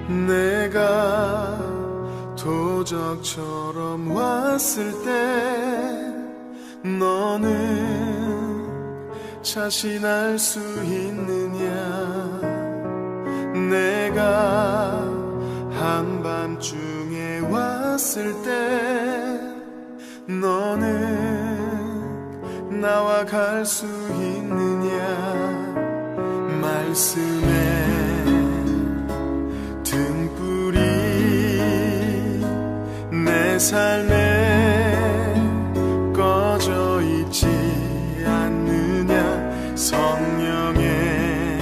내가 도적처럼 왔을 때 너는 자신할 수 있느냐? 내가 한밤중에 왔을 때 너는 나와 갈 수 있느냐? 말씀에 등불이 내 삶에 꺼져 있지 않느냐? 성령의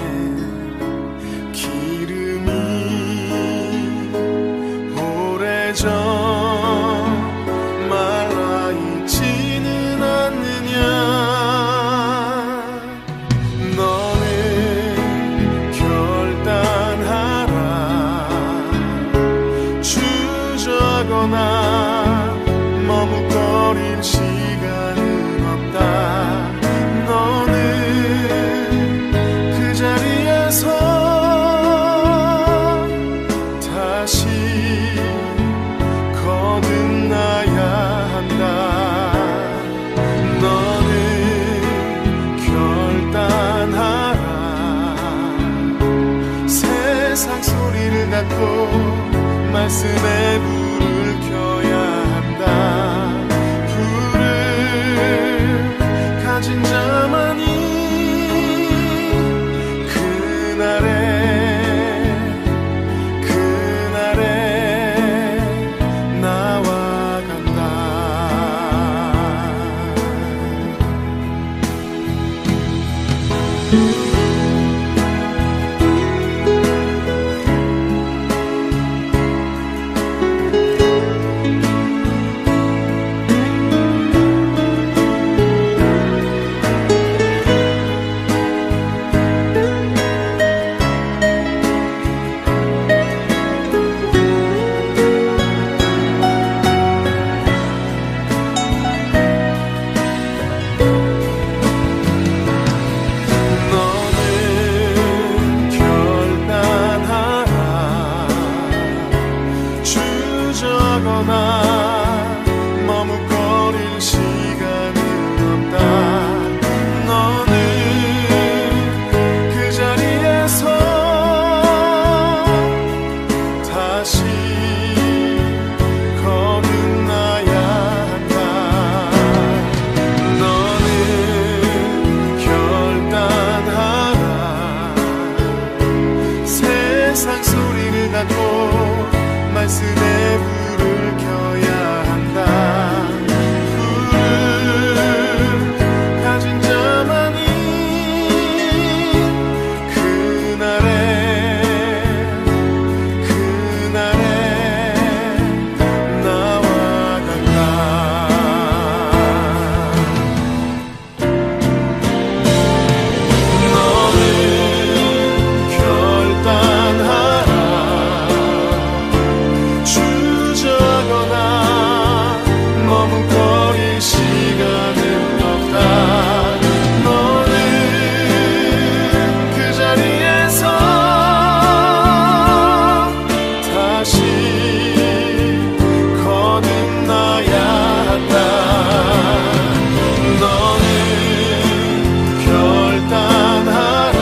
기름이 오래전 말라 있지는 않느냐? 너는 결단하라. 주저거나 머뭇거릴 시간은 없다. 너는 그 자리에서 다시 거듭나야 한다. 너는 결단하라. 세상 소리를 닫고 말씀에 불을 켜야 한다. 불을 가진 자만이 그날에 나와 간다. 머뭇거릴 시간은 없다. 너는 그 자리에서 다시 거듭나야 한다. 너는 결단하라. 세상 소리를 닫고 말씀에 불을 켜야 한다. 불을 가진 자만이 그날에 나와 간다. 너는 결단하라. 주저거나 머뭇거릴 시간은 없다. 너는 그 자리에서 다시 거듭나야 한다. 너는 결단하라.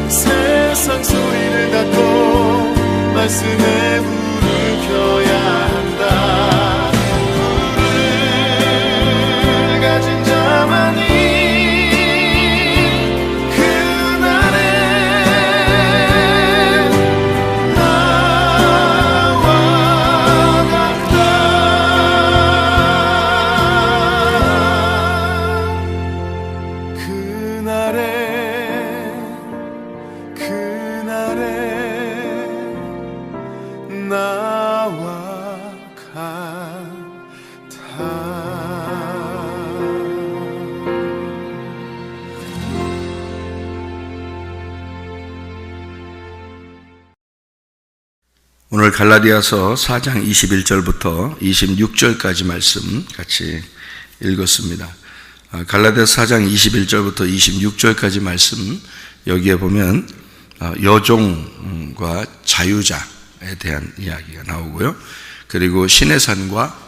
세상 소리를 닫고 말씀에 불을 켜야 한다. 불을 가진 자만이 그날에 나와 간다. 그날에 나와 같아. 오늘 갈라디아서 4장 21절부터 26절까지 말씀 같이 읽었습니다. 갈라디아서 4장 21절부터 26절까지 말씀, 여기에 보면 여종과 자유자에 대한 이야기가 나오고요. 그리고 신의 산과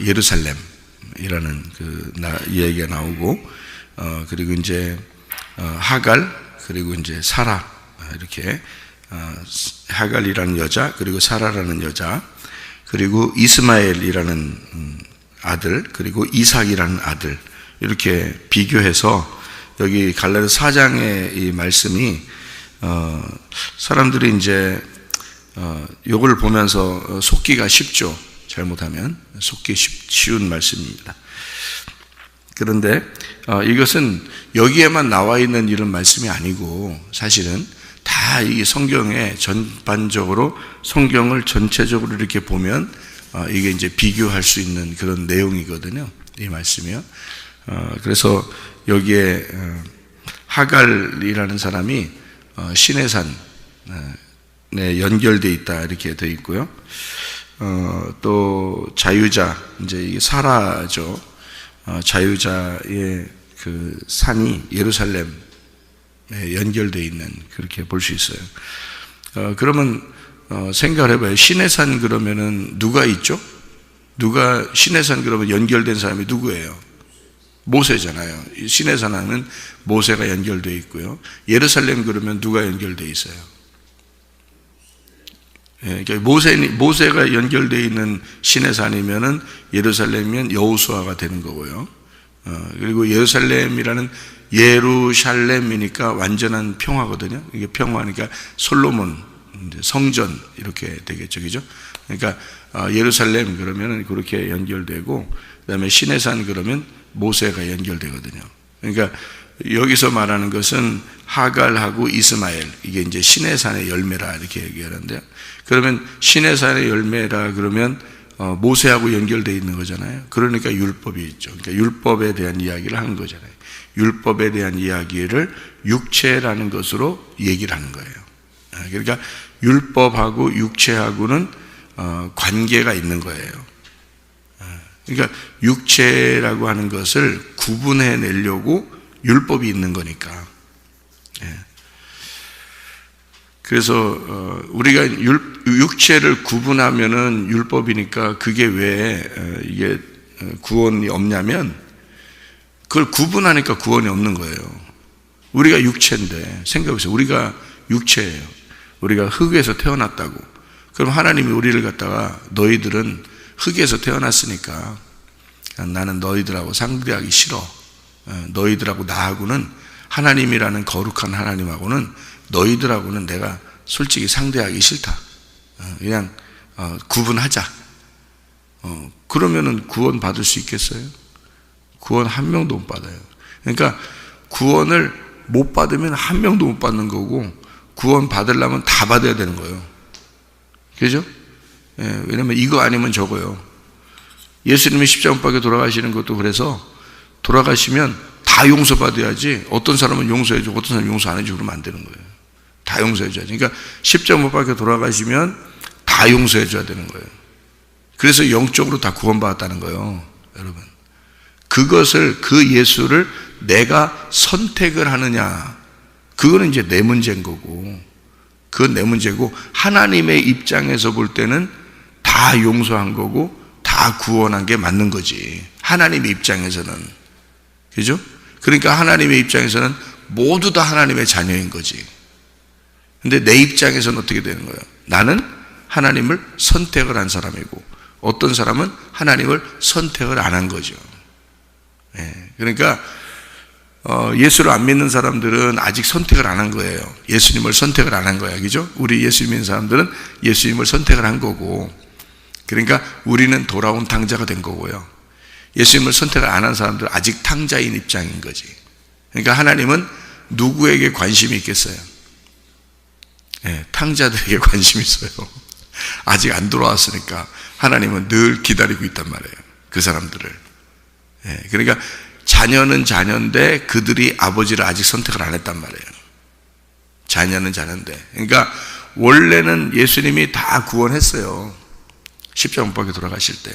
예루살렘이라는 그 이야기가 나오고, 그리고 이제 하갈, 그리고 이제 사라, 이렇게 하갈이라는 여자, 그리고 사라라는 여자, 그리고 이스마엘이라는 아들, 그리고 이삭이라는 아들, 이렇게 비교해서 여기 갈라디아 4장의 이 말씀이 사람들이 이제 요걸 보면서 속기가 쉽죠. 잘못하면 속기 쉬운 말씀입니다. 그런데 이것은 여기에만 나와 있는 이런 말씀이 아니고, 사실은 다 이 성경에 전반적으로, 성경을 전체적으로 이렇게 보면 이게 이제 비교할 수 있는 그런 내용이거든요, 이 말씀이요. 그래서 여기에 하갈이라는 사람이 신의 산에 연결되어 있다, 이렇게 되어 있고요. 또 자유자, 이제 이게 사라죠. 자유자의 그 산이 예루살렘에 연결되어 있는, 그렇게 볼 수 있어요. 그러면 생각을 해봐요. 신의 산 그러면은 누가 있죠? 누가 신의 산 그러면 연결된 사람이 누구예요? 모세잖아요. 신의 산하는 모세가 연결되어 있고요. 예루살렘 그러면 누가 연결되어 있어요? 그러니까 모세가 연결되어 있는 신의 산이면은 예루살렘이면 여호수아가 되는 거고요. 그리고 예루살렘이라는 예루샬렘이니까 완전한 평화거든요. 이게 평화니까 솔로몬 성전 이렇게 되겠죠, 그죠? 그러니까 예루살렘 그러면은 그렇게 연결되고, 그다음에 신의 산 그러면 모세가 연결되거든요. 그러니까 여기서 말하는 것은 하갈하고 이스마엘, 이게 이제 신의 산의 열매라 이렇게 얘기하는데요. 그러면 신의 산의 열매라 그러면 모세하고 연결되어 있는 거잖아요. 그러니까 율법이 있죠. 그러니까 율법에 대한 이야기를 하는 거잖아요. 율법에 대한 이야기를 육체라는 것으로 얘기를 하는 거예요. 그러니까 율법하고 육체하고는 관계가 있는 거예요. 그러니까 육체라고 하는 것을 구분해 내려고 율법이 있는 거니까. 그래서 우리가 육체를 구분하면은 율법이니까, 그게 왜 이게 구원이 없냐면, 그걸 구분하니까 구원이 없는 거예요. 우리가 육체인데, 생각해보세요. 우리가 육체예요. 우리가 흙에서 태어났다고. 그럼 하나님이 우리를 갖다가 너희들은 흙에서 태어났으니까 나는 너희들하고 상대하기 싫어. 너희들하고 나하고는, 하나님이라는 거룩한 하나님하고는 너희들하고는 내가 솔직히 상대하기 싫다. 그냥 구분하자. 그러면은 구원 받을 수 있겠어요? 구원 한 명도 못 받아요. 그러니까 구원을 못 받으면 한 명도 못 받는 거고, 구원 받으려면 다 받아야 되는 거예요. 그죠? 왜냐면 이거 아니면 저거요. 예수님이 십자가 못 박혀 돌아가시는 것도 그래서, 돌아가시면 다 용서받아야지, 어떤 사람은 용서해주고 어떤 사람은 용서 안 해주고 그러면 안 되는 거예요. 다 용서해줘야지. 그러니까 십자가 못 박혀 돌아가시면 다 용서해줘야 되는 거예요. 그래서 영적으로 다 구원받았다는 거예요, 여러분. 그것을, 그 예수를 내가 선택을 하느냐, 그거는 이제 내 문제인 거고, 그건 내 문제고, 하나님의 입장에서 볼 때는 다 용서한 거고 다 구원한 게 맞는 거지, 하나님의 입장에서는. 그죠? 그러니까 하나님의 입장에서는 모두 다 하나님의 자녀인 거지. 근데 내 입장에서는 어떻게 되는 거예요? 나는 하나님을 선택을 한 사람이고, 어떤 사람은 하나님을 선택을 안 한 거죠. 그러니까 예수를 안 믿는 사람들은 아직 선택을 안 한 거예요. 예수님을 선택을 안 한 거야, 그죠? 우리 예수 믿는 사람들은 예수님을 선택을 한 거고, 그러니까 우리는 돌아온 탕자가 된 거고요. 예수님을 선택을 안 한 사람들은 아직 탕자인 입장인 거지. 그러니까 하나님은 누구에게 관심이 있겠어요? 탕자들에게 관심이 있어요. 아직 안 돌아왔으니까 하나님은 늘 기다리고 있단 말이에요, 그 사람들을. 그러니까 자녀는 자녀인데 그들이 아버지를 아직 선택을 안 했단 말이에요. 자녀는 자녀인데. 그러니까 원래는 예수님이 다 구원했어요, 십자가 못 박혀 돌아가실 때.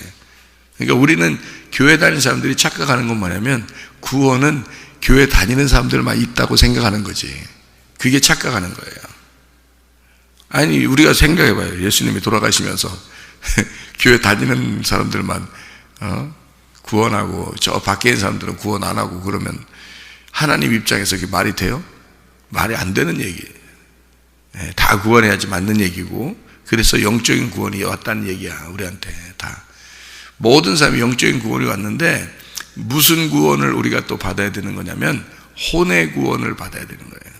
그러니까 우리는 교회 다니는 사람들이 착각하는 건 뭐냐면, 구원은 교회 다니는 사람들만 있다고 생각하는 거지. 그게 착각하는 거예요. 아니, 우리가 생각해봐요. 예수님이 돌아가시면서 교회 다니는 사람들만 구원하고 저 밖에 있는 사람들은 구원 안 하고 그러면 하나님 입장에서 그게 말이 돼요? 말이 안 되는 얘기예요. 다 구원해야지 맞는 얘기고, 그래서 영적인 구원이 왔다는 얘기야. 우리한테 다 모든 사람이 영적인 구원이 왔는데, 무슨 구원을 우리가 또 받아야 되는 거냐면 혼의 구원을 받아야 되는 거예요.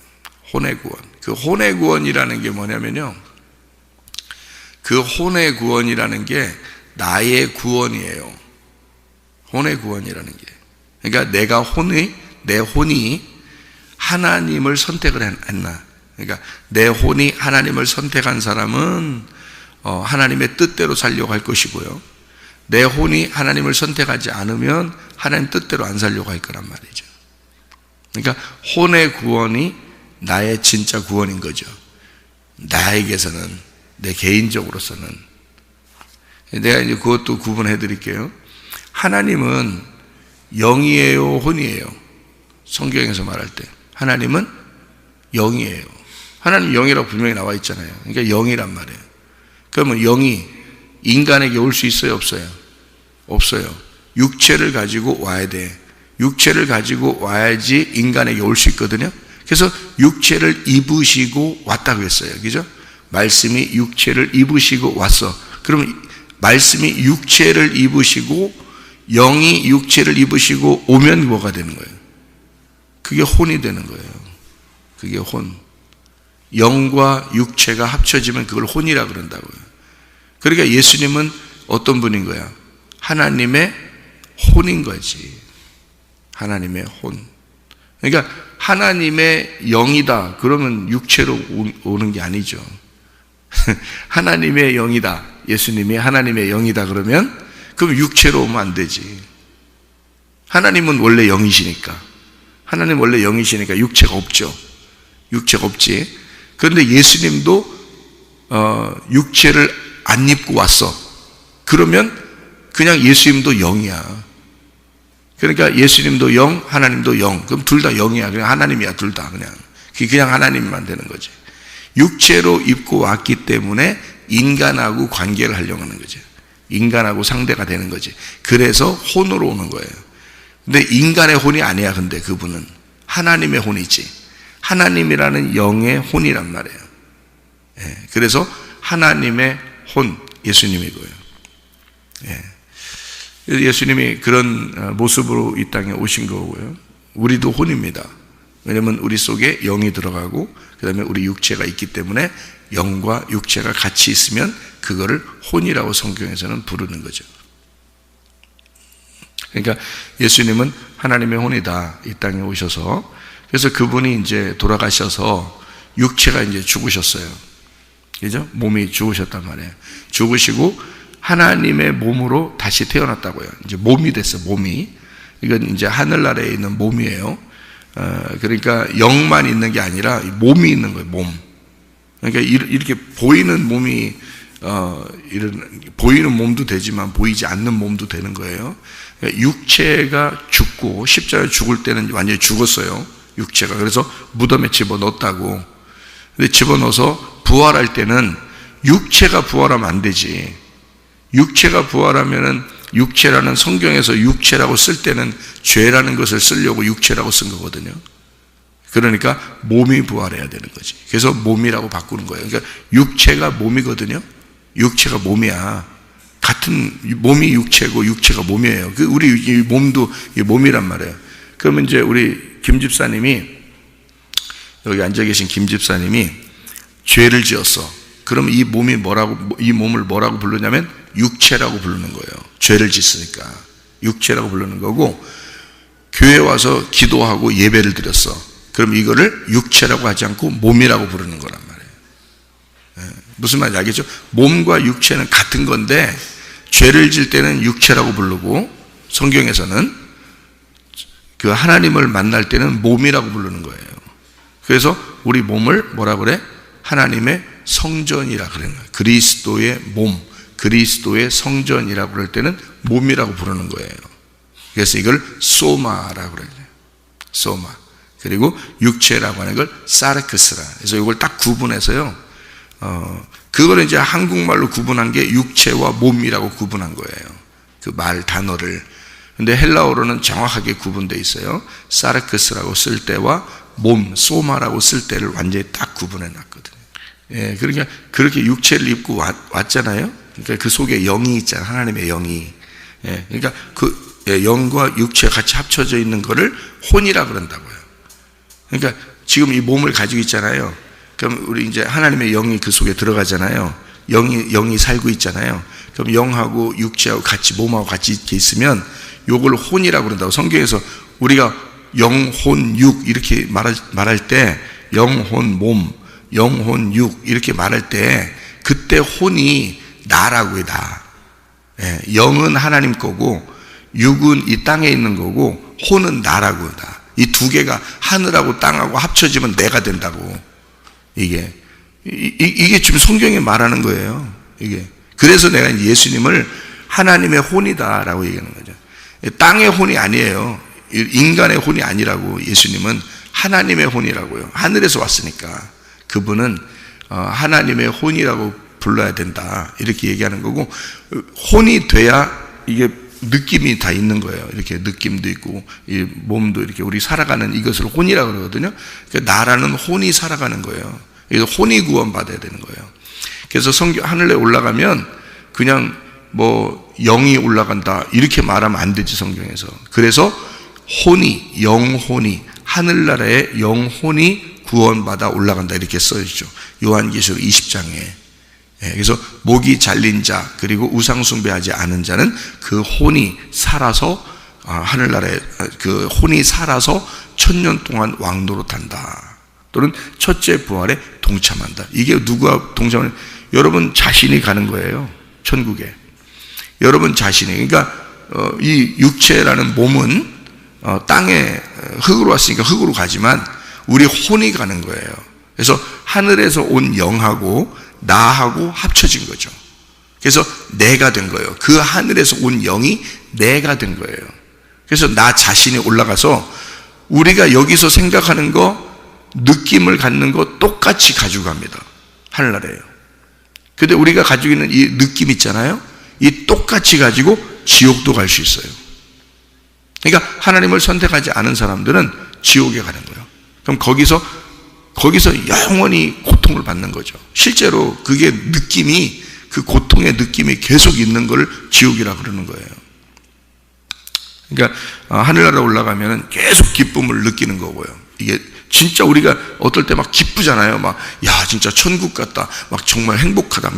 혼의 구원. 그 혼의 구원이라는 게 뭐냐면요, 그 혼의 구원이라는 게 나의 구원이에요. 혼의 구원이라는 게, 그러니까 내 혼이 하나님을 선택을 했나. 그러니까 내 혼이 하나님을 선택한 사람은 하나님의 뜻대로 살려고 할 것이고요, 내 혼이 하나님을 선택하지 않으면 하나님 뜻대로 안 살려고 할 거란 말이죠. 그러니까 혼의 구원이 나의 진짜 구원인 거죠. 나에게서는, 내 개인적으로서는. 내가 이제 그것도 구분해 드릴게요. 하나님은 영이에요, 혼이에요? 성경에서 말할 때 하나님은 영이에요. 하나님 영이라고 분명히 나와 있잖아요. 그러니까 영이란 말이에요. 그러면 영이 인간에게 올 수 있어요, 없어요? 없어요. 육체를 가지고 와야 돼. 육체를 가지고 와야지 인간에게 올 수 있거든요. 그래서 육체를 입으시고 왔다고 했어요. 그죠? 말씀이 육체를 입으시고 왔어. 그러면 말씀이 육체를 입으시고 영이 육체를 입으시고 오면 뭐가 되는 거예요? 그게 혼이 되는 거예요. 그게 혼. 영과 육체가 합쳐지면 그걸 혼이라 그런다고요. 그러니까 예수님은 어떤 분인 거야? 하나님의 혼인 거지. 하나님의 혼. 그러니까 하나님의 영이다 그러면 육체로 오는 게 아니죠. 하나님의 영이다, 예수님이 하나님의 영이다 그러면 그럼 육체로 오면 안 되지. 하나님은 원래 영이시니까. 하나님 원래 영이시니까 육체가 없죠. 육체가 없지. 그런데 예수님도 육체를 안 입고 왔어. 그러면 그냥 예수님도 영이야. 그러니까 예수님도 영, 하나님도 영. 그럼 둘 다 영이야. 그냥 하나님이야, 둘 다. 그냥 하나님만 되는 거지. 육체로 입고 왔기 때문에 인간하고 관계를 하려고 하는 거죠. 인간하고 상대가 되는 거지. 그래서 혼으로 오는 거예요. 근데 인간의 혼이 아니야. 근데 그분은 하나님의 혼이지. 하나님이라는 영의 혼이란 말이에요. 그래서 하나님의 혼, 예수님이고요. 예수님이 그런 모습으로 이 땅에 오신 거고요. 우리도 혼입니다. 왜냐하면 우리 속에 영이 들어가고 그 다음에 우리 육체가 있기 때문에 영과 육체가 같이 있으면 그거를 혼이라고 성경에서는 부르는 거죠. 그러니까 예수님은 하나님의 혼이다. 이 땅에 오셔서. 그래서 그분이 이제 돌아가셔서 육체가 이제 죽으셨어요. 그죠? 몸이 죽으셨단 말이에요. 죽으시고 하나님의 몸으로 다시 태어났다고요. 이제 몸이 됐어요. 몸이. 이건 이제 하늘나라에 있는 몸이에요. 그러니까 영만 있는 게 아니라 몸이 있는 거예요. 몸. 그러니까 이렇게 보이는 몸이 보이는 몸도 되지만 보이지 않는 몸도 되는 거예요. 그러니까 육체가 죽고 십자가에 죽을 때는 완전히 죽었어요. 육체가. 그래서 무덤에 집어넣었다고. 근데 집어넣어서 부활할 때는 육체가 부활하면 안 되지. 육체가 부활하면은 육체라는 성경에서 육체라고 쓸 때는 죄라는 것을 쓰려고 육체라고 쓴 거거든요. 그러니까 몸이 부활해야 되는 거지. 그래서 몸이라고 바꾸는 거예요. 그러니까 육체가 몸이거든요. 육체가 몸이야. 같은 몸이 육체고 육체가 몸이에요. 우리 몸도 몸이란 말이에요. 그러면 이제 우리 김 집사님이, 여기 앉아 계신 김 집사님이 죄를 지었어. 그럼 이 몸을 뭐라고 부르냐면 육체라고 부르는 거예요. 죄를 짓으니까 육체라고 부르는 거고, 교회 와서 기도하고 예배를 드렸어. 그럼 이거를 육체라고 하지 않고 몸이라고 부르는 거란 말이에요. 무슨 말인지 알겠죠? 몸과 육체는 같은 건데 죄를 질 때는 육체라고 부르고, 성경에서는 그 하나님을 만날 때는 몸이라고 부르는 거예요. 그래서 우리 몸을 뭐라 그래? 하나님의 성전이라 그러는 거예요. 그리스도의 몸, 그리스도의 성전이라고 그럴 때는 몸이라고 부르는 거예요. 그래서 이걸 소마라고 그래요. 소마. 그리고 육체라고 하는 걸 사르크스라. 그래서 이걸 딱 구분해서요, 그거를 이제 한국말로 구분한 게 육체와 몸이라고 구분한 거예요. 그 말 단어를. 근데 헬라어로는 정확하게 구분되어 있어요. 사르크스라고 쓸 때와 몸, 소마라고 쓸 때를 완전히 딱 구분해 놨거든요. 예, 그러니까 그렇게 육체를 입고 왔잖아요. 그러니까 그 속에 영이 있잖아요. 하나님의 영이. 예, 그러니까 그 영과 육체가 같이 합쳐져 있는 거를 혼이라 그런다고요. 그러니까 지금 이 몸을 가지고 있잖아요. 그럼 우리 이제 하나님의 영이 그 속에 들어가잖아요. 영이 살고 있잖아요. 그럼 영하고 육체하고 같이 몸하고 같이 이렇게 있으면 요걸 혼이라고 그런다고. 성경에서 우리가 영혼 육 이렇게 말할 때 영혼 몸, 영혼 육 이렇게 말할 때 그때 혼이 나라고요. 나. 예, 영은 하나님 거고 육은 이 땅에 있는 거고 혼은 나라고요. 나. 이 두 개가 하늘하고 땅하고 합쳐지면 내가 된다고. 이게 지금 성경에 말하는 거예요. 이게. 그래서 내가 예수님을 하나님의 혼이다라고 얘기하는 거죠. 땅의 혼이 아니에요. 인간의 혼이 아니라고. 예수님은 하나님의 혼이라고요. 하늘에서 왔으니까 그분은 하나님의 혼이라고 불러야 된다 이렇게 얘기하는 거고, 혼이 돼야 이게 느낌이 다 있는 거예요. 이렇게 느낌도 있고 이 몸도 이렇게 우리 살아가는 이것을 혼이라고 그러거든요. 그러니까 나라는 혼이 살아가는 거예요. 그래서 혼이 구원받아야 되는 거예요. 그래서 하늘에 올라가면 그냥 뭐 영이 올라간다 이렇게 말하면 안 되지, 성경에서. 그래서 혼이, 영혼이, 하늘나라의 영혼이 구원받아 올라간다 이렇게 써있죠. 요한계시록 20장에. 그래서 목이 잘린 자 그리고 우상 숭배하지 않은 자는 그 혼이 살아서 하늘나라에 그 혼이 살아서 1000년 동안 왕노릇한다. 또는 첫째 부활에 동참한다. 이게 누가 동참을? 여러분 자신이 가는 거예요. 천국에. 여러분 자신이. 그러니까 이 육체라는 몸은 땅에 흙으로 왔으니까 흙으로 가지만 우리 혼이 가는 거예요. 그래서 하늘에서 온 영하고 나하고 합쳐진 거죠. 그래서 내가 된 거예요. 그 하늘에서 온 영이 내가 된 거예요. 그래서 나 자신이 올라가서 우리가 여기서 생각하는 거, 느낌을 갖는 거 똑같이 가지고 갑니다. 하늘나라에요. 근데 우리가 가지고 있는 이 느낌 있잖아요. 이 똑같이 가지고 지옥도 갈 수 있어요. 그러니까 하나님을 선택하지 않은 사람들은 지옥에 가는 거예요. 그럼 거기서 영원히 고통을 받는 거죠. 실제로 그게 느낌이, 그 고통의 느낌이 계속 있는 걸 지옥이라 그러는 거예요. 그러니까 하늘나라 올라가면 계속 기쁨을 느끼는 거고요. 이게 진짜 우리가 어떨 때 막 기쁘잖아요. 막, 야, 진짜 천국 같다. 막 정말 행복하다.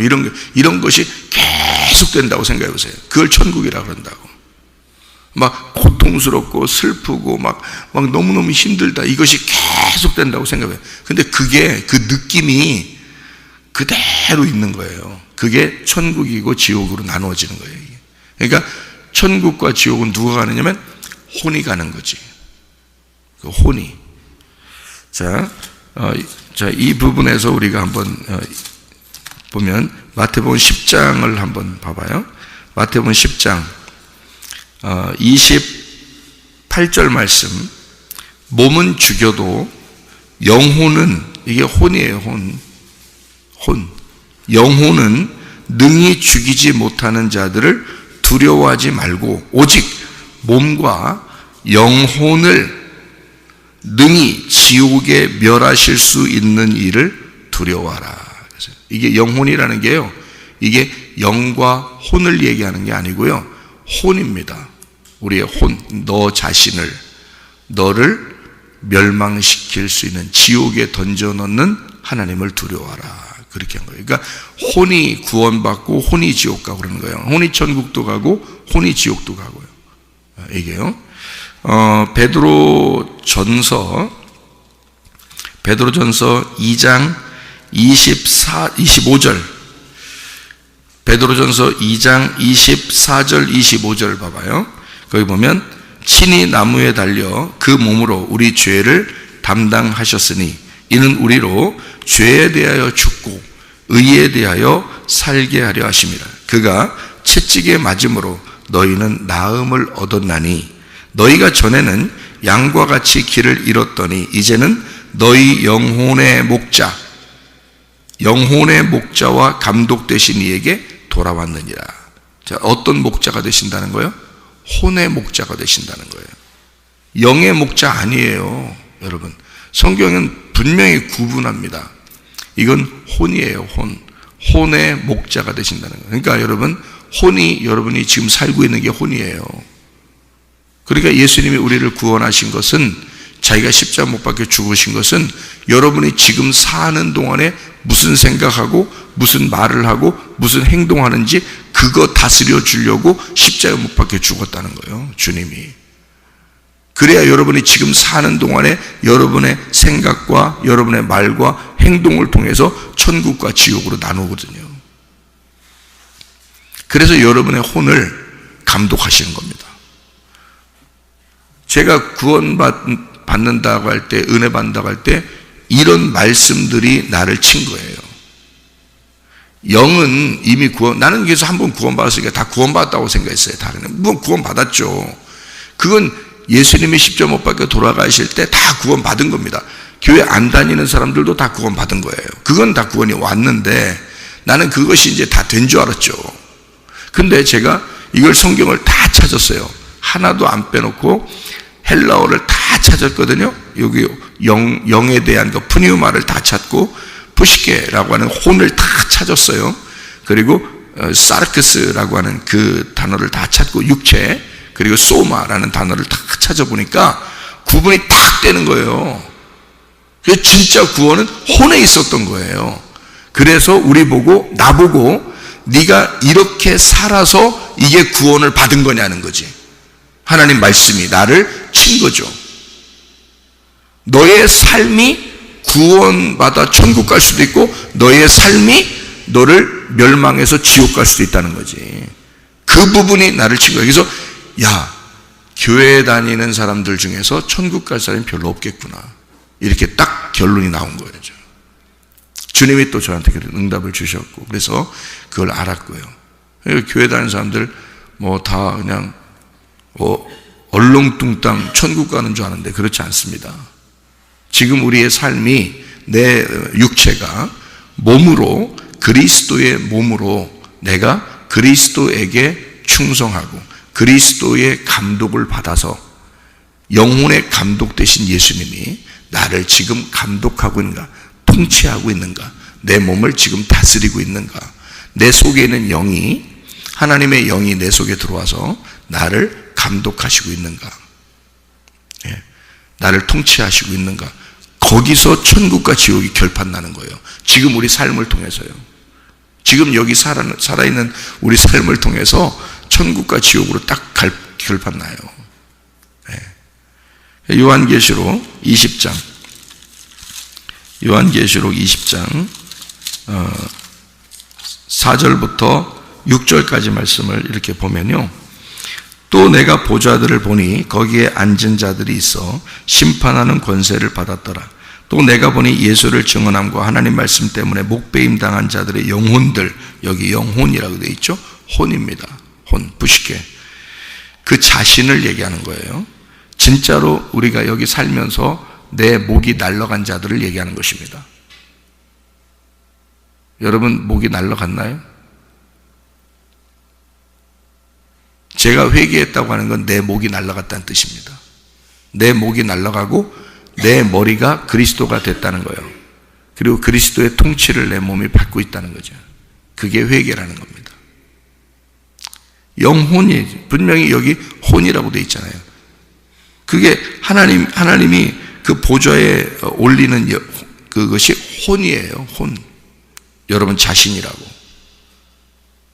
이런 것이 계속 된다고 생각해 보세요. 그걸 천국이라 그런다고. 막 고통스럽고 슬프고 막 너무너무 힘들다. 이것이 계속 된다고 생각해요. 근데 그게, 그 느낌이 그대로 있는 거예요. 그게 천국이고 지옥으로 나누어지는 거예요. 그러니까 천국과 지옥은 누가 가느냐면 혼이 가는 거지. 그 혼이. 자, 이 부분에서 우리가 한번 보면 마태복음 10장을 한번 봐봐요. 마태복음 10장 28절 말씀. 몸은 죽여도 영혼은, 이게 혼이에요. 혼. 영혼은 능히 죽이지 못하는 자들을 두려워하지 말고 오직 몸과 영혼을 능히 지옥에 멸하실 수 있는 일을 두려워하라. 그래서 이게 영혼이라는 게요, 이게 영과 혼을 얘기하는 게 아니고요, 혼입니다. 우리의 혼, 너 자신을, 너를 멸망시킬 수 있는, 지옥에 던져넣는 하나님을 두려워하라. 그렇게 한 거예요. 그러니까 혼이 구원받고 혼이 지옥 가고 그러는 거예요. 혼이 천국도 가고 혼이 지옥도 가고요. 이게요. 베드로전서 2장 25절. 베드로전서 2장 24절 25절 봐봐요. 거기 보면 친히 나무에 달려 그 몸으로 우리 죄를 담당하셨으니 이는 우리로 죄에 대하여 죽고 의에 대하여 살게 하려 하심이라. 그가 채찍에 맞음으로 너희는 나음을 얻었나니 너희가 전에는 양과 같이 길을 잃었더니 이제는 너희 영혼의 목자 영혼의 목자와 감독 되신 이에게 돌아왔느니라. 자, 어떤 목자가 되신다는 거예요? 혼의 목자가 되신다는 거예요. 영의 목자 아니에요, 여러분. 성경은 분명히 구분합니다. 이건 혼이에요, 혼. 혼의 목자가 되신다는 거예요. 그러니까 여러분, 혼이, 여러분이 지금 살고 있는 게 혼이에요. 그러니까 예수님이 우리를 구원하신 것은, 자기가 십자가 못 박혀 죽으신 것은 여러분이 지금 사는 동안에 무슨 생각하고 무슨 말을 하고 무슨 행동하는지 그거 다스려 주려고 십자가 못 박혀 죽었다는 거예요, 주님이. 그래야 여러분이 지금 사는 동안에 여러분의 생각과 여러분의 말과 행동을 통해서 천국과 지옥으로 나누거든요. 그래서 여러분의 혼을 감독하시는 겁니다. 제가 구원받는다고 할 때, 은혜 받는다고 할 때 이런 말씀들이 나를 친 거예요. 영은 이미 나는 그래서 한번 구원받았으니까 다 구원받았다고 생각했어요. 다른 뭐 구원받았죠. 그건 예수님이 십자가 못 박혀 돌아가실 때 다 구원받은 겁니다. 교회 안 다니는 사람들도 다 구원받은 거예요. 그건 다 구원이 왔는데 나는 그것이 이제 다 된 줄 알았죠. 근데 제가 이걸 성경을 다 찾았어요. 하나도 안 빼놓고 헬라어를 다 찾았거든요. 여기 영에 대한 그 푸니우마를 다 찾고 푸시케라고 하는 혼을 다 찾았어요. 그리고 사르크스라고 하는 그 단어를 다 찾고 육체, 그리고 소마라는 단어를 다 찾아보니까 구분이 딱 되는 거예요. 그래서 진짜 구원은 혼에 있었던 거예요. 그래서 나보고 네가 이렇게 살아서 이게 구원을 받은 거냐는 거지. 하나님 말씀이 나를 친 거죠. 너의 삶이 구원받아 천국 갈 수도 있고 너의 삶이 너를 멸망해서 지옥 갈 수도 있다는 거지. 그 부분이 나를 친 거예요. 그래서 교회에 다니는 사람들 중에서 천국 갈 사람이 별로 없겠구나, 이렇게 딱 결론이 나온 거예요. 주님이 또 저한테 그런 응답을 주셨고, 그래서 그걸 알았고요. 교회 다니는 사람들 뭐 다 그냥 얼렁뚱땅 천국 가는 줄 아는데 그렇지 않습니다. 지금 우리의 삶이, 내 육체가 몸으로, 그리스도의 몸으로 내가 그리스도에게 충성하고 그리스도의 감독을 받아서 영혼의 감독 되신 예수님이 나를 지금 감독하고 있는가, 통치하고 있는가, 내 몸을 지금 다스리고 있는가, 내 속에 있는 영이, 하나님의 영이 내 속에 들어와서 나를 감독하시고 있는가, 나를 통치하시고 있는가, 거기서 천국과 지옥이 결판나는 거예요. 지금 우리 삶을 통해서요. 지금 여기 살아있는 우리 삶을 통해서 천국과 지옥으로 딱 결판나요. 요한계시록 20장 4절부터 6절까지 말씀을 이렇게 보면요, 또 내가 보좌들을 보니 거기에 앉은 자들이 있어 심판하는 권세를 받았더라. 또 내가 보니 예수를 증언함과 하나님 말씀 때문에 목배임 당한 자들의 영혼들, 여기 영혼이라고 되어 있죠. 혼입니다. 혼, 부시케. 그 자신을 얘기하는 거예요. 진짜로 우리가 여기 살면서 내 목이 날아간 자들을 얘기하는 것입니다. 여러분 목이 날아갔나요? 제가 회개했다고 하는 건 내 목이 날아갔다는 뜻입니다. 내 목이 날아가고 내 머리가 그리스도가 됐다는 거예요. 그리고 그리스도의 통치를 내 몸이 받고 있다는 거죠. 그게 회개라는 겁니다. 영혼이 분명히 여기 혼이라고 되어 있잖아요. 그게 하나님이 그 보좌에 올리는 그것이 혼이에요. 혼. 여러분 자신이라고.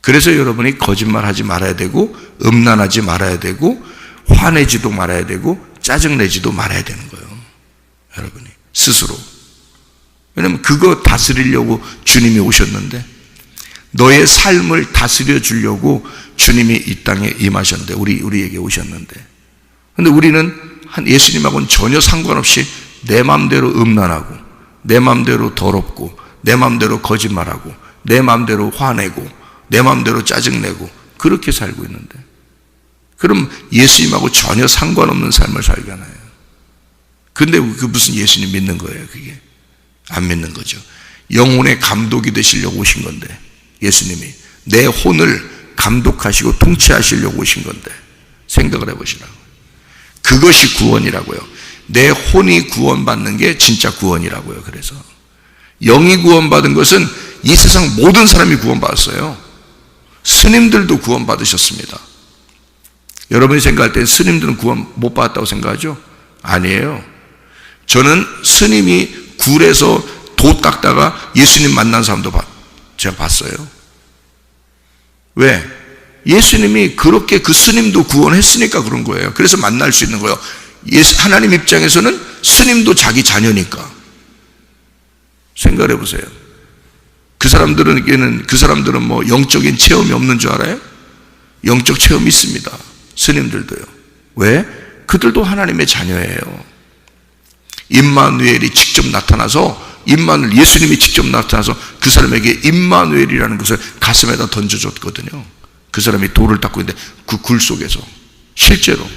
그래서 여러분이 거짓말하지 말아야 되고, 음란하지 말아야 되고, 화내지도 말아야 되고, 짜증내지도 말아야 되는 거예요. 여러분이 스스로. 왜냐면 그거 다스리려고 주님이 오셨는데, 너의 삶을 다스려 주려고 주님이 이 땅에 임하셨는데, 우리에게 오셨는데, 근데 우리는 예수님하고는 전혀 상관없이 내 마음대로 음란하고, 내 마음대로 더럽고, 내 마음대로 거짓말하고, 내 마음대로 화내고, 내 마음대로 짜증내고, 그렇게 살고 있는데, 그럼 예수님하고 전혀 상관없는 삶을 살잖아요. 근데 그 무슨 예수님 믿는 거예요? 그게 안 믿는 거죠. 영혼의 감독이 되시려고 오신 건데, 예수님이 내 혼을 감독하시고 통치하시려고 오신 건데 생각을 해보시라고. 그것이 구원이라고요. 내 혼이 구원받는 게 진짜 구원이라고요. 그래서 영이 구원받은 것은 이 세상 모든 사람이 구원받았어요. 스님들도 구원받으셨습니다. 여러분이 생각할 때 스님들은 구원 못 받았다고 생각하죠? 아니에요. 저는 스님이 굴에서 도 닦다가 예수님 만난 사람도 제가 봤어요. 왜? 예수님이 그렇게 그 스님도 구원했으니까 그런 거예요. 그래서 만날 수 있는 거예요. 하나님 입장에서는 스님도 자기 자녀니까. 생각을 해보세요. 그 사람들은 뭐 영적인 체험이 없는 줄 알아요? 영적 체험이 있습니다. 스님들도요. 왜? 그들도 하나님의 자녀예요. 임마누엘이 직접 나타나서, 예수님이 직접 나타나서 그 사람에게 임마누엘이라는 것을 가슴에다 던져줬거든요. 그 사람이 돌을 닦고 있는데 그 굴 속에서 실제로.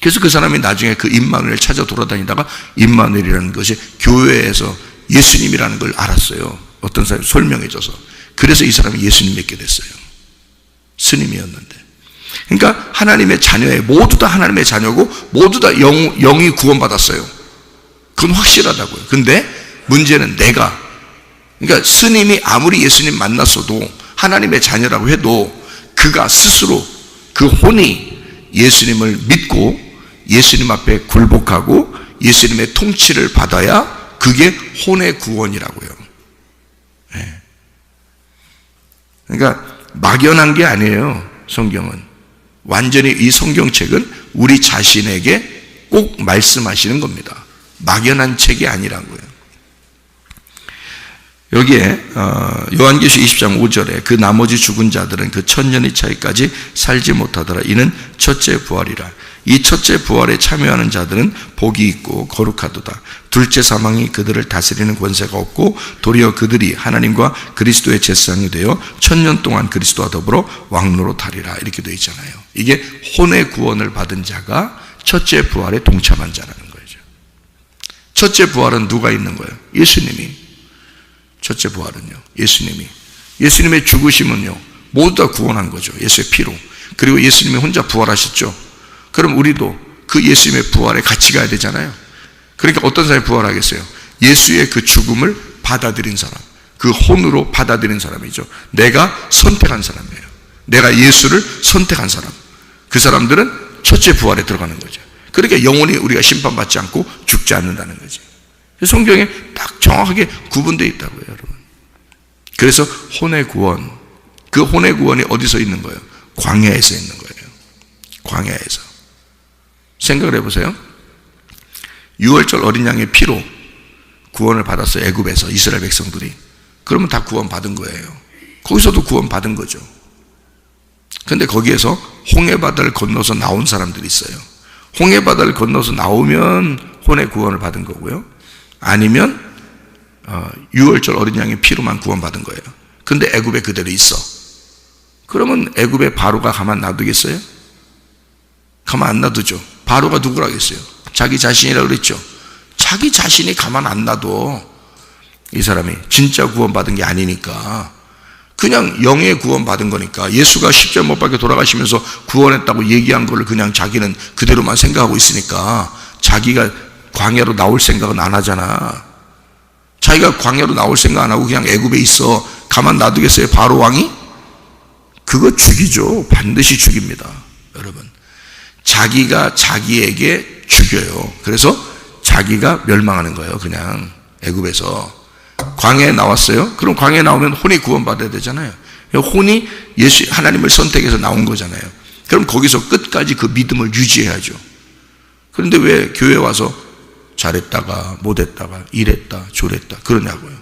그래서 그 사람이 나중에 그 임마누엘 찾아 돌아다니다가 임마누엘이라는 것이 교회에서 예수님이라는 걸 알았어요. 어떤 사람이 설명해줘서. 그래서 이 사람이 예수님 믿게 됐어요. 스님이었는데. 그러니까 하나님의 자녀예요. 모두 다 하나님의 자녀고 모두 다 영이 구원받았어요. 그건 확실하다고요. 근데 문제는 그러니까 스님이 아무리 예수님 만났어도 하나님의 자녀라고 해도 그가 스스로 그 혼이 예수님을 믿고 예수님 앞에 굴복하고 예수님의 통치를 받아야 그게 혼의 구원이라고요. 네. 그러니까 막연한 게 아니에요. 성경은 완전히 이 성경책은 우리 자신에게 꼭 말씀하시는 겁니다. 막연한 책이 아니라고요. 여기에 요한계시록 20장 5절에 그 나머지 죽은 자들은 그 천년의 차이까지 살지 못하더라. 이는 첫째 부활이라. 이 첫째 부활에 참여하는 자들은 복이 있고 거룩하도다. 둘째 사망이 그들을 다스리는 권세가 없고 도리어 그들이 하나님과 그리스도의 제사장이 되어 천년 동안 그리스도와 더불어 왕노로 타리라. 이렇게 되어 있잖아요. 이게 혼의 구원을 받은 자가 첫째 부활에 동참한 자라는 거죠. 첫째 부활은 누가 있는 거예요? 예수님이. 첫째 부활은요, 예수님의 죽으심은요 모두 다 구원한 거죠. 예수의 피로. 그리고 예수님이 혼자 부활하셨죠. 그럼 우리도 그 예수님의 부활에 같이 가야 되잖아요. 그러니까 어떤 사람이 부활하겠어요? 예수의 그 죽음을 받아들인 사람, 그 혼으로 받아들인 사람이죠. 내가 선택한 사람이에요. 내가 예수를 선택한 사람. 그 사람들은 첫째 부활에 들어가는 거죠. 그러니까 영원히 우리가 심판받지 않고 죽지 않는다는 거지. 성경에 딱 정확하게 구분되어 있다고요, 여러분. 그래서 혼의 구원, 그 혼의 구원이 어디서 있는 거예요? 광야에서 있는 거예요. 광야에서. 생각을 해보세요. 6월절 어린 양의 피로 구원을 받았어요. 애굽에서 이스라엘 백성들이. 그러면 다 구원받은 거예요. 거기서도 구원받은 거죠. 그런데 거기에서 홍해바다를 건너서 나온 사람들이 있어요. 홍해바다를 건너서 나오면 혼의 구원을 받은 거고요. 아니면 6월절 어린 양의 피로만 구원받은 거예요. 근데 애굽에 그대로 있어. 그러면 애굽의 바로가 가만 놔두겠어요? 가만 안 놔두죠. 바로가 누구라겠어요? 자기 자신이라고 그랬죠. 자기 자신이 가만 안 놔둬. 이 사람이 진짜 구원받은 게 아니니까. 그냥 영의 구원받은 거니까. 예수가 십자가 못 박혀 돌아가시면서 구원했다고 얘기한 거를 그냥 자기는 그대로만 생각하고 있으니까 자기가 광야로 나올 생각은 안 하잖아. 자기가 광야로 나올 생각 안 하고 그냥 애굽에 있어. 가만 놔두겠어요? 바로 왕이? 그거 죽이죠. 반드시 죽입니다. 여러분, 자기가 자기에게 죽여요. 그래서 자기가 멸망하는 거예요. 그냥 애굽에서. 광야에 나왔어요. 그럼 광야에 나오면 혼이 구원받아야 되잖아요. 혼이 하나님을 선택해서 나온 거잖아요. 그럼 거기서 끝까지 그 믿음을 유지해야죠. 그런데 왜 교회에 와서 잘했다가 못했다가 이랬다 저랬다 그러냐고요.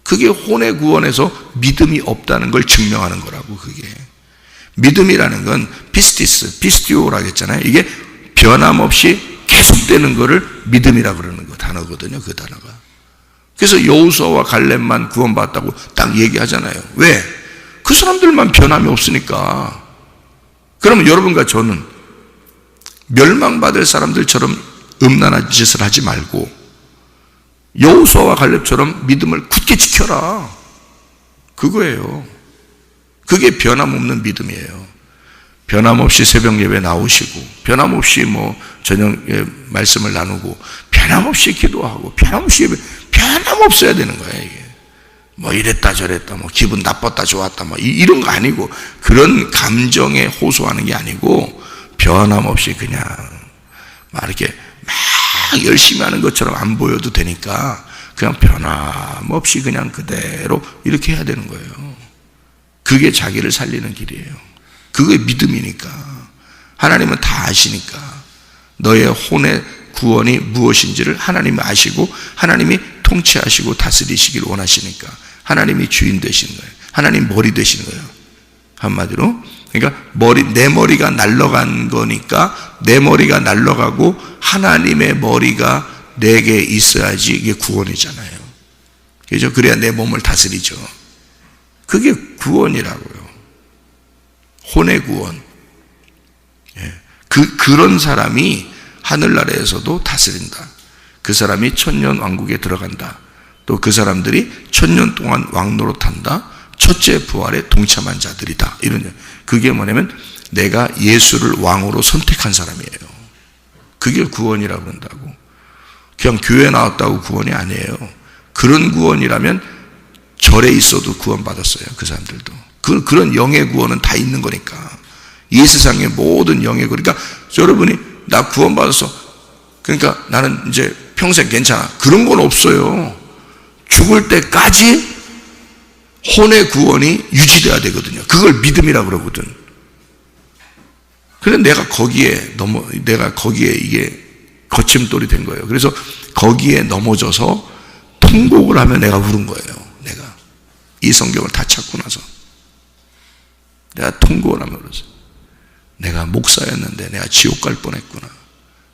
그게 혼의 구원에서 믿음이 없다는 걸 증명하는 거라고. 그게 믿음이라는 건 피스티오라고 했잖아요. 이게 변함없이 계속되는 거를 믿음이라고 그러는 거 단어거든요. 그 단어가. 그래서 여호수아와 갈렙만 구원받았다고 딱 얘기하잖아요. 왜? 그 사람들만 변함이 없으니까. 그러면 여러분과 저는 멸망받을 사람들처럼 음란한 짓을 하지 말고 여호수아와 갈렙처럼 믿음을 굳게 지켜라. 그거예요. 그게 변함없는 믿음이에요. 변함없이 새벽 예배 나오시고, 변함없이 저녁에 말씀을 나누고, 변함없이 기도하고, 변함없이 예배, 변함없어야 되는 거예요, 이게. 이랬다 저랬다, 기분 나빴다 좋았다, 이런 거 아니고, 그런 감정에 호소하는 게 아니고, 변함없이 그냥, 이렇게 막 열심히 하는 것처럼 안 보여도 되니까, 그냥 변함없이 그냥 그대로 이렇게 해야 되는 거예요. 그게 자기를 살리는 길이에요. 그게 믿음이니까. 하나님은 다 아시니까. 너의 혼의 구원이 무엇인지를 하나님이 아시고, 하나님이 통치하시고 다스리시길 원하시니까. 하나님이 주인 되시는 거예요. 하나님 머리 되시는 거예요. 한마디로. 그러니까 내 머리가 날아간 거니까, 내 머리가 날아가고 하나님의 머리가 내게 있어야지 이게 구원이잖아요. 그죠? 그래야 내 몸을 다스리죠. 그게 구원이라고요. 혼의 구원. 그런 사람이 하늘나라에서도 다스린다. 그 사람이 천년 왕국에 들어간다. 또 그 사람들이 천년 동안 왕노릇한다. 첫째 부활에 동참한 자들이다. 그게 뭐냐면 내가 예수를 왕으로 선택한 사람이에요. 그게 구원이라고 그런다고. 그냥 교회 나왔다고 구원이 아니에요. 그런 구원이라면 절에 있어도 구원받았어요. 그 사람들도. 그런 영의 구원은 다 있는 거니까. 이 세상의 모든 영의 구원. 그러니까 여러분이 나 구원받았어. 그러니까 나는 이제 평생 괜찮아. 그런 건 없어요. 죽을 때까지 혼의 구원이 유지돼야 되거든요. 그걸 믿음이라고 그러거든. 그래서 내가 거기에 이게 거침돌이 된 거예요. 그래서 거기에 넘어져서 통곡을 하면 내가 울은 거예요. 내가 이 성경을 다 찾고 나서 내가 통곡을 하면 울었어요. 내가 목사였는데 내가 지옥 갈 뻔했구나.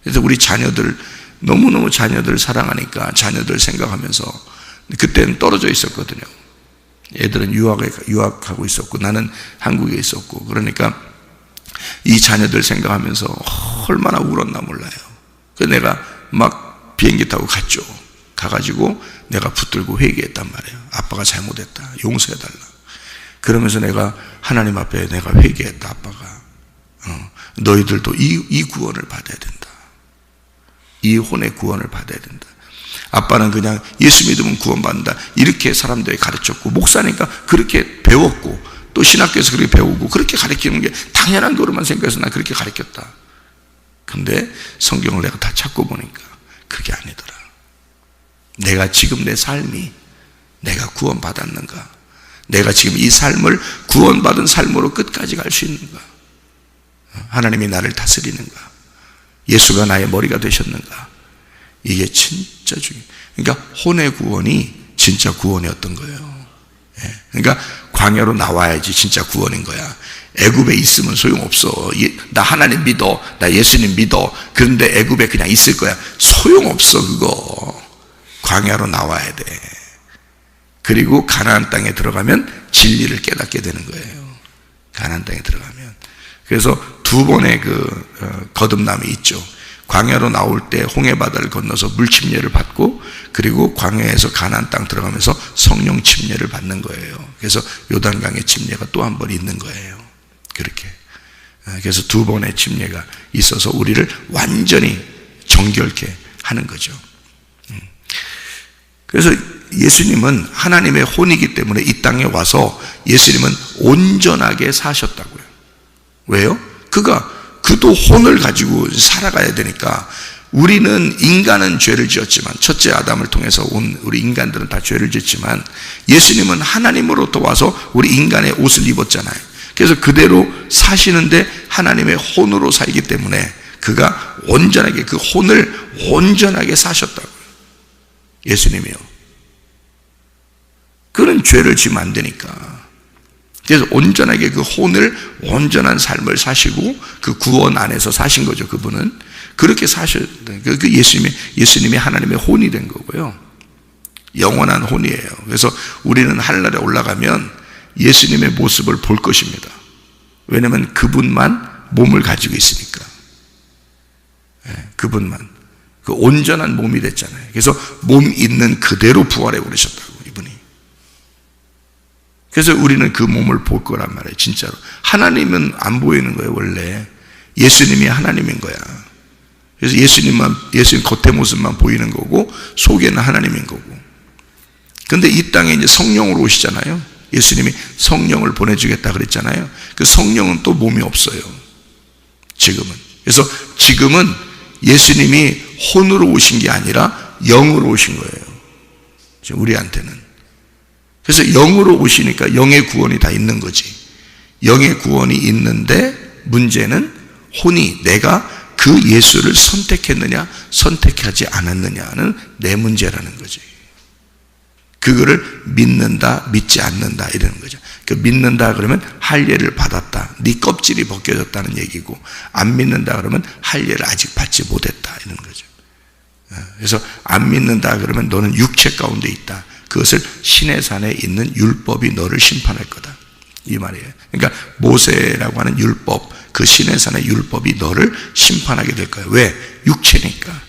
그래서 우리 자녀들 너무너무 자녀들 사랑하니까 자녀들 생각하면서 그때는 떨어져 있었거든요. 애들은 유학하고 있었고 나는 한국에 있었고, 그러니까 이 자녀들 생각하면서 얼마나 울었나 몰라요. 그래서 내가 막 비행기 타고 갔죠. 가가지고 내가 붙들고 회개했단 말이에요. 아빠가 잘못했다. 용서해달라. 그러면서 내가 하나님 앞에 내가 회개했다. 아빠가 너희들도 이 구원을 받아야 된다. 이 혼의 구원을 받아야 된다. 아빠는 그냥 예수 믿으면 구원받는다 이렇게 사람들이 가르쳤고, 목사니까 그렇게 배웠고, 또 신학교에서 그렇게 배우고 그렇게 가르치는 게 당연한 거로만 생각해서 나 그렇게 가르쳤다. 근데 성경을 내가 다 찾고 보니까 그게 아니더라. 내가 지금 내 삶이 내가 구원받았는가, 내가 지금 이 삶을 구원받은 삶으로 끝까지 갈 수 있는가, 하나님이 나를 다스리는가, 예수가 나의 머리가 되셨는가, 이게 진짜 중요해요. 그러니까 혼의 구원이 진짜 구원이었던 거예요. 그러니까 광야로 나와야지 진짜 구원인 거야. 애굽에 있으면 소용없어. 나 하나님 믿어, 나 예수님 믿어. 그런데 애굽에 그냥 있을 거야. 소용없어. 그거 광야로 나와야 돼. 그리고 가나안 땅에 들어가면 진리를 깨닫게 되는 거예요. 가나안 땅에 들어가면. 그래서 두 번의 거듭남이 있죠. 광야로 나올 때 홍해바다를 건너서 물 침례를 받고, 그리고 광야에서 가나안 땅 들어가면서 성령 침례를 받는 거예요. 그래서 요단강의 침례가 또 한 번 있는 거예요. 그렇게. 그래서 두 번의 침례가 있어서 우리를 완전히 정결케 하는 거죠. 그래서 예수님은 하나님의 혼이기 때문에 이 땅에 와서 예수님은 온전하게 사셨다고요. 왜요? 그도 혼을 가지고 살아가야 되니까. 우리는, 인간은 죄를 지었지만, 첫째 아담을 통해서 온 우리 인간들은 다 죄를 지었지만, 예수님은 하나님으로부터 와서 우리 인간의 옷을 입었잖아요. 그래서 그대로 사시는데 하나님의 혼으로 살기 때문에 그가 온전하게, 그 혼을 온전하게 사셨다고요. 예수님이요. 그런 죄를 지으면 안 되니까. 그래서 온전하게 그 혼을, 온전한 삶을 사시고 그 구원 안에서 사신 거죠. 그분은 그렇게 사셔야 돼요. 그 예수님이 하나님의 혼이 된 거고요. 영원한 혼이에요. 그래서 우리는 하늘나라에 올라가면 예수님의 모습을 볼 것입니다. 왜냐하면 그분만 몸을 가지고 있으니까. 그분만. 그 온전한 몸이 됐잖아요. 그래서 몸 있는 그대로 부활해 버리셨다고, 이분이. 그래서 우리는 그 몸을 볼 거란 말이에요. 진짜로. 하나님은 안 보이는 거예요. 원래 예수님이 하나님인 거야. 그래서 예수님 겉의 모습만 보이는 거고 속에는 하나님인 거고. 근데 이 땅에 이제 성령으로 오시잖아요. 예수님이 성령을 보내주겠다 그랬잖아요. 그 성령은 또 몸이 없어요, 지금은. 그래서 지금은 예수님이 혼으로 오신 게 아니라 영으로 오신 거예요, 지금 우리한테는. 그래서 영으로 오시니까 영의 구원이 다 있는 거지. 영의 구원이 있는데 문제는 혼이, 내가 그 예수를 선택했느냐 선택하지 않았느냐는 내 문제라는 거지. 그거를 믿는다 믿지 않는다 이러는 거죠. 그 믿는다 그러면 할례를 받았다, 네 껍질이 벗겨졌다는 얘기고, 안 믿는다 그러면 할례를 아직 받지 못했다 이러는 거죠. 그래서 안 믿는다 그러면 너는 육체 가운데 있다, 그것을 신의 산에 있는 율법이 너를 심판할 거다, 이 말이에요. 그러니까 모세라고 하는 율법, 그 신의 산의 율법이 너를 심판하게 될 거예요. 왜? 육체니까.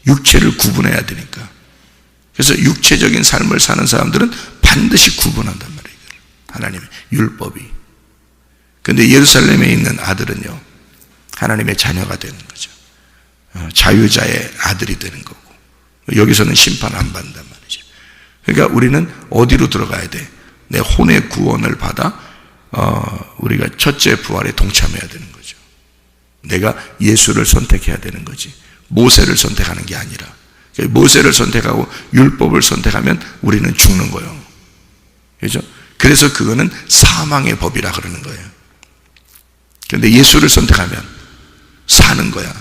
육체를 구분해야 되니까. 그래서 육체적인 삶을 사는 사람들은 반드시 구분한단 말이에요, 하나님의 율법이. 그런데 예루살렘에 있는 아들은요, 하나님의 자녀가 되는 거죠. 자유자의 아들이 되는 거고, 여기서는 심판 안 받는단 말이죠. 그러니까 우리는 어디로 들어가야 돼? 내 혼의 구원을 받아 우리가 첫째 부활에 동참해야 되는 거죠. 내가 예수를 선택해야 되는 거지, 모세를 선택하는 게 아니라. 모세를 선택하고 율법을 선택하면 우리는 죽는 거예요. 그렇죠? 그래서 그거는 사망의 법이라 그러는 거예요. 그런데 예수를 선택하면 사는 거야.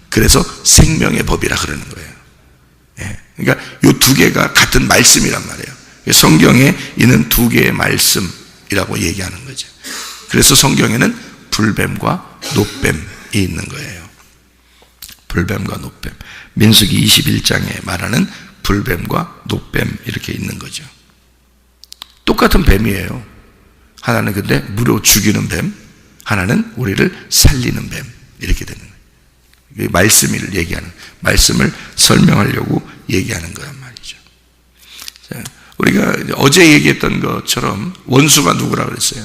그래서 생명의 법이라 그러는 거예요. 예. 그러니까 이 두 개가 같은 말씀이란 말이에요. 성경에 있는 두 개의 말씀이라고 얘기하는 거죠. 그래서 성경에는 불뱀과 놋뱀이 있는 거예요. 불뱀과 놋뱀. 민수기 21장에 말하는 불뱀과 놋뱀 이렇게 있는 거죠. 똑같은 뱀이에요. 하나는 근데 무료 죽이는 뱀, 하나는 우리를 살리는 뱀, 이렇게 되는 거예요. 말씀을 얘기하는, 말씀을 설명하려고 얘기하는 거란 말이죠. 자, 우리가 어제 얘기했던 것처럼 원수가 누구라 그랬어요?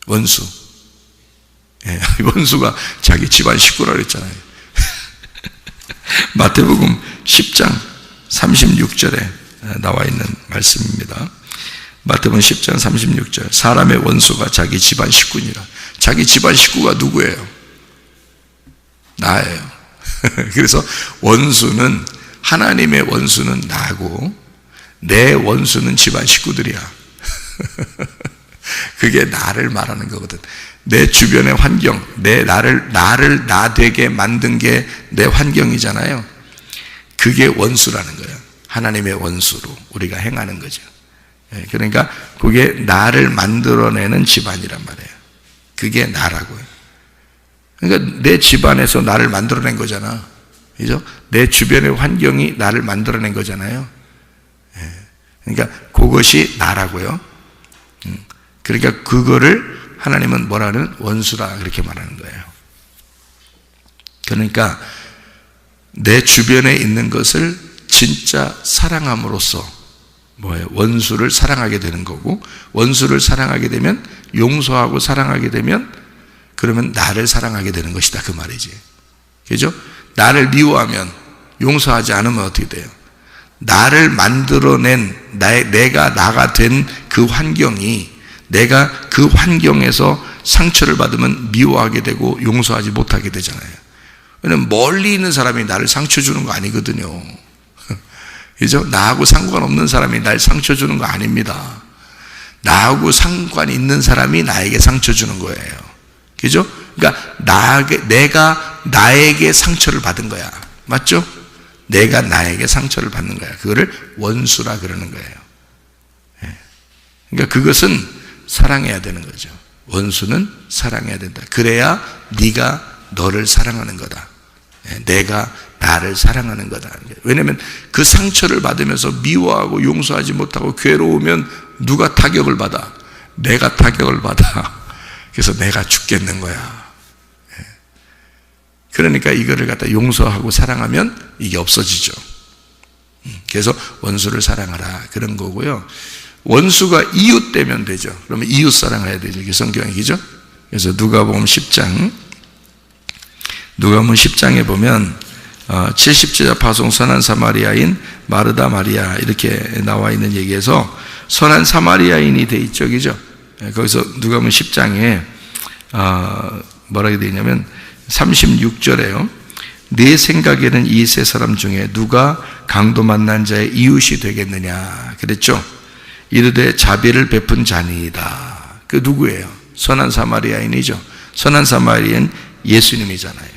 원수. 예, 원수가 자기 집안 식구라 그랬잖아요. 마태복음 10장 36절에 나와 있는 말씀입니다. 마태복음 10장 36절. 사람의 원수가 자기 집안 식구니라. 자기 집안 식구가 누구예요? 나예요. 그래서 원수는, 하나님의 원수는 나고 내 원수는 집안 식구들이야. 그게 나를 말하는 거거든. 내 주변의 환경, 나를 나 되게 만든 게 내 환경이잖아요. 그게 원수라는 거예요. 하나님의 원수로 우리가 행하는 거죠. 그러니까 그게 나를 만들어내는 집안이란 말이에요. 그게 나라고요. 그러니까 내 집안에서 나를 만들어낸 거잖아. 그죠? 내 주변의 환경이 나를 만들어낸 거잖아요. 그러니까 그것이 나라고요. 그러니까 그거를 하나님은 뭐라는? 원수라 그렇게 말하는 거예요. 그러니까 내 주변에 있는 것을 진짜 사랑함으로써 뭐예요? 원수를 사랑하게 되는 거고, 원수를 사랑하게 되면, 용서하고 사랑하게 되면, 그러면 나를 사랑하게 되는 것이다, 그 말이지. 그죠? 나를 미워하면, 용서하지 않으면 어떻게 돼요? 나를 만들어낸, 내가 나가 된 그 환경이, 내가 그 환경에서 상처를 받으면 미워하게 되고 용서하지 못하게 되잖아요. 왜냐면 멀리 있는 사람이 나를 상처 주는 거 아니거든요. 그죠? 나하고 상관없는 사람이 날 상처 주는 거 아닙니다. 나하고 상관 있는 사람이 나에게 상처 주는 거예요. 그죠? 그러니까 내가 나에게 상처를 받은 거야. 맞죠? 내가 나에게 상처를 받는 거야. 그거를 원수라 그러는 거예요. 그러니까 그것은 사랑해야 되는 거죠. 원수는 사랑해야 된다. 그래야 네가 너를 사랑하는 거다. 내가 나를 사랑하는 거다. 왜냐하면 그 상처를 받으면서 미워하고 용서하지 못하고 괴로우면 누가 타격을 받아? 내가 타격을 받아. 그래서 내가 죽겠는 거야. 그러니까 이거를 갖다 용서하고 사랑하면 이게 없어지죠. 그래서 원수를 사랑하라 그런 거고요. 원수가 이웃 되면 되죠. 그러면 이웃 사랑해야 되죠. 이게 성경이죠. 그래서 누가복음 10장에 보면 70제자 파송 선한 사마리아인 마르다 마리아 이렇게 나와 있는 얘기에서 선한 사마리아인이 돼 있죠. 그죠? 거기서 누가복음 10장에 뭐라고 되어 있냐면 36절에요. 네 생각에는 이 세 사람 중에 누가 강도 만난 자의 이웃이 되겠느냐 그랬죠. 이르되 자비를 베푼 자니이다. 그 누구예요? 선한 사마리아인이죠. 선한 사마리아인 예수님이잖아요.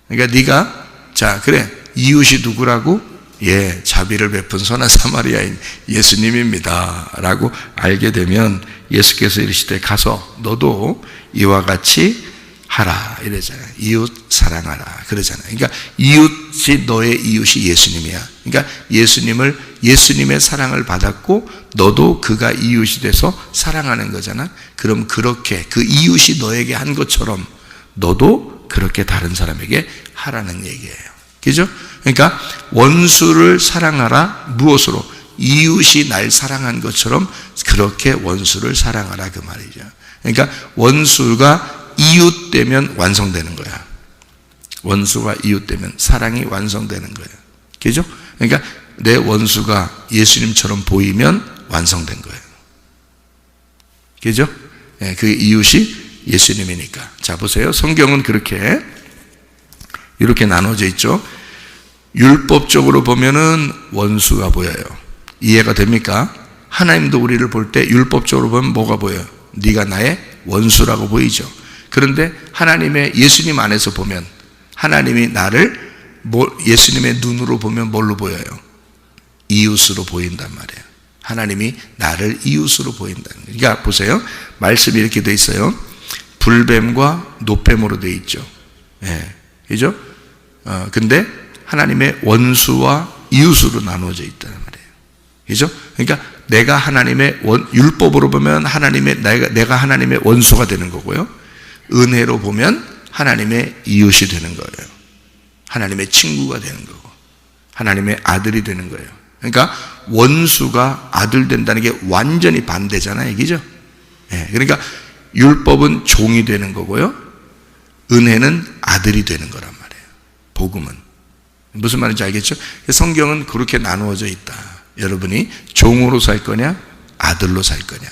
그러니까 네가 자 그래 이웃이 누구라고? 예, 자비를 베푼 선한 사마리아인 예수님입니다 라고 알게 되면 예수께서 이르시되 가서 너도 이와 같이 하라 이러잖아요. 이웃 사랑하라 그러잖아요. 그러니까 이웃이 너의 이웃이 예수님이야. 그러니까 예수님의 사랑을 받았고 너도 그가 이웃이 돼서 사랑하는 거잖아. 그럼 그렇게 그 이웃이 너에게 한 것처럼 너도 그렇게 다른 사람에게 하라는 얘기예요. 그죠? 그러니까 원수를 사랑하라. 무엇으로? 이웃이 날 사랑한 것처럼 그렇게 원수를 사랑하라 그 말이죠. 그러니까 원수가 이웃되면 완성되는 거야. 원수가 이웃되면 사랑이 완성되는 거예요. 그죠? 그러니까 내 원수가 예수님처럼 보이면 완성된 거예요. 그죠? 네, 그 이웃이 예수님이니까. 자, 보세요. 성경은 이렇게 나눠져 있죠. 율법적으로 보면은 원수가 보여요. 이해가 됩니까? 하나님도 우리를 볼 때 율법적으로 보면 뭐가 보여요? 네가 나의 원수라고 보이죠. 그런데 하나님의 예수님 안에서 보면 하나님이 나를 예수님의 눈으로 보면 뭘로 보여요? 이웃으로 보인단 말이에요. 하나님이 나를 이웃으로 보인다는 거예요. 그러니까 보세요. 말씀이 이렇게 돼 있어요. 불뱀과 노뱀으로 돼 있죠. 예. 그죠? 근데 하나님의 원수와 이웃으로 나누어져 있다는 말이에요. 그죠? 그러니까 내가 하나님의 율법으로 보면 내가 하나님의 원수가 되는 거고요. 은혜로 보면 하나님의 이웃이 되는 거예요. 하나님의 친구가 되는 거고 하나님의 아들이 되는 거예요. 그러니까 원수가 아들 된다는 게 완전히 반대잖아요. 그죠? 예, 그러니까 율법은 종이 되는 거고요. 은혜는 아들이 되는 거란 말이에요. 복음은. 무슨 말인지 알겠죠? 성경은 그렇게 나누어져 있다. 여러분이 종으로 살 거냐 아들로 살 거냐,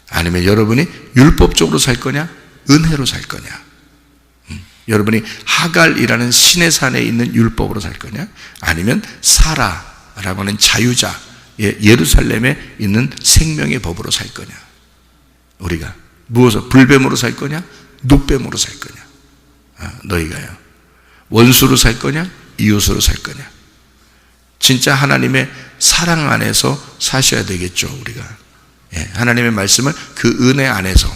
아니면 여러분이 율법적으로 살 거냐 은혜로 살 거냐, 여러분이 하갈이라는 신의 산에 있는 율법으로 살 거냐, 아니면 사라라고 하는 자유자 예루살렘에 있는 생명의 법으로 살 거냐. 우리가 무엇을 불뱀으로 살 거냐 노뱀으로 살 거냐. 너희가요 원수로 살 거냐 이웃으로 살 거냐. 진짜 하나님의 사랑 안에서 사셔야 되겠죠. 우리가 하나님의 말씀을 그 은혜 안에서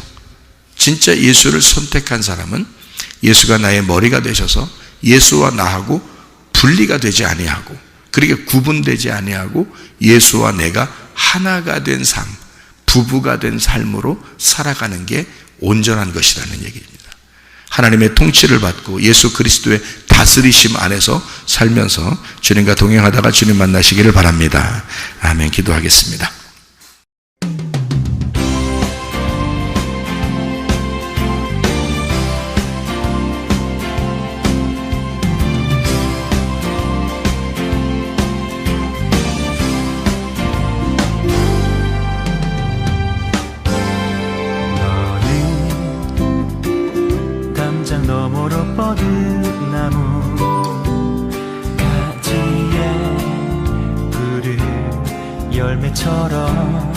진짜 예수를 선택한 사람은 예수가 나의 머리가 되셔서 예수와 나하고 분리가 되지 아니하고 그렇게 구분되지 아니하고 예수와 내가 하나가 된 삶, 부부가 된 삶으로 살아가는 게 온전한 것이라는 얘기입니다. 하나님의 통치를 받고 예수 그리스도의 다스리심 안에서 살면서 주님과 동행하다가 주님 만나시기를 바랍니다. 아멘. 기도하겠습니다. 너머로 뻗은 나무 가지에 푸른 열매처럼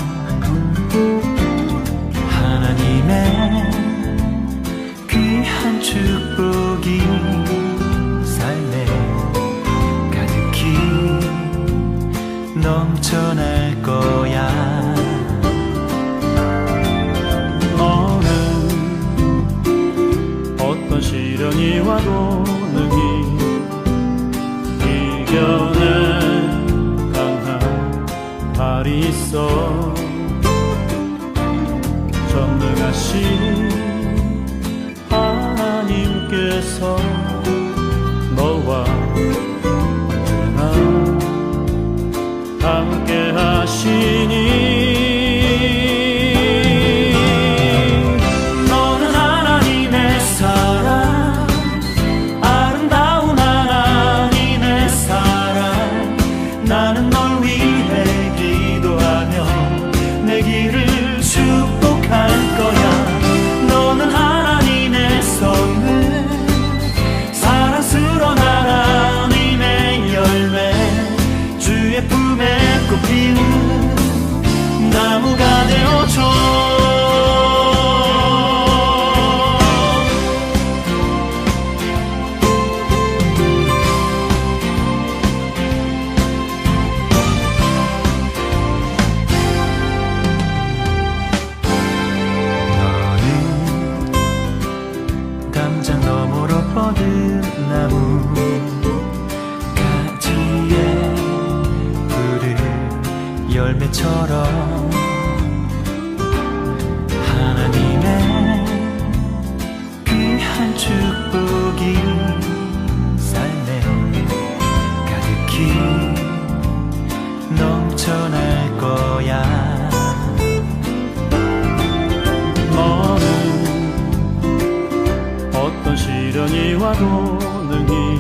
하나님의 귀한 축복이 삶에 가득히 넘쳐날 거야. 어떤 시련이 와도 능히 이겨낸 강한 발이 있어. 전능하신 하나님께서 와도 능히